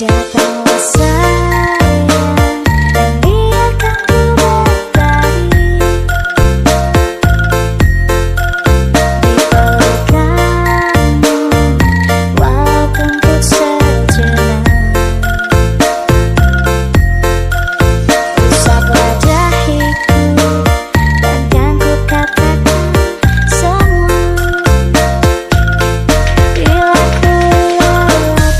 Datanglah sayang, biarkan ku berlari di peluk kamu, walaupun untuk sejenak. Usaplah dahiku, dan kan ku katakan semua. Bila ku lelah,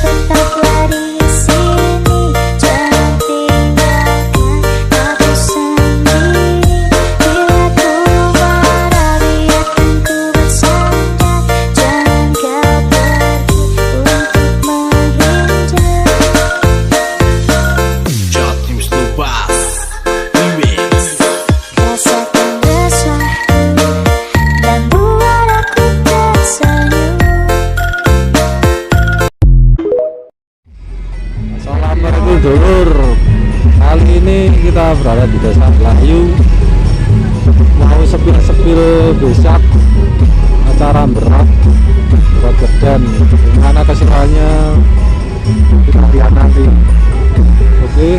tetaplah di sini, jangan tinggalkan aku sendiri. Bila ku marah, biarkan ku bersandar, jangan kau pergi untuk menghindar. Jatim Stupas Remix. Rasakan resahku dan buat aku tersenyum. Assalamualaikum dulur. Kali ini kita berada di desa Mbelayu, mau sepil-sepil besak acara Mberott Wajak, dan gimana keseruannya kita lihat nanti. Oke.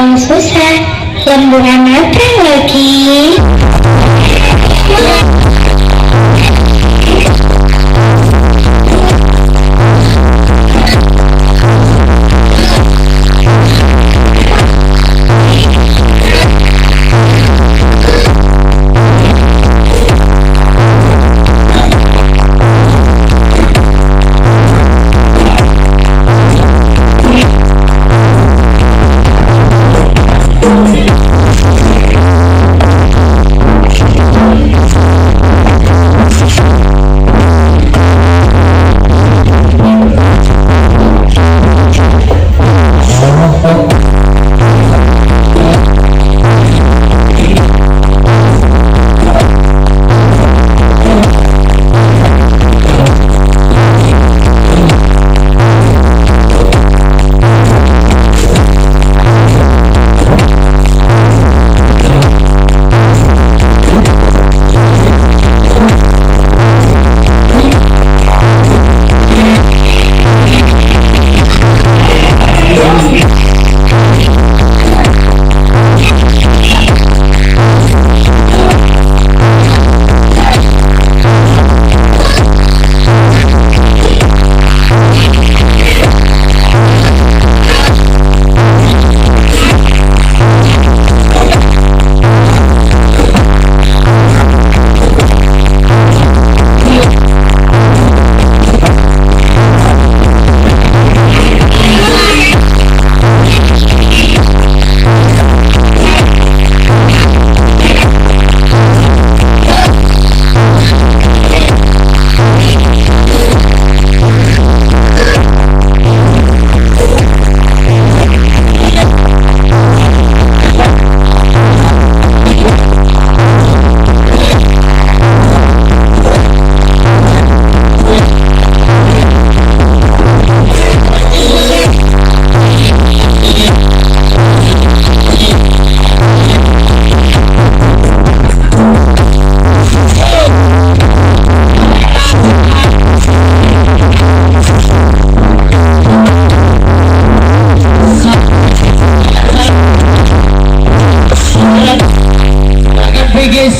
yang susah, yang bukan nabrak lagi.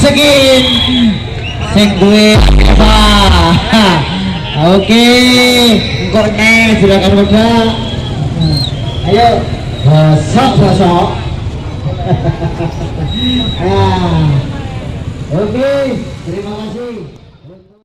Segin sing duwe apa. Oke, engko nek silakan Bapak. Ayo, bosok. Oke, terima kasih.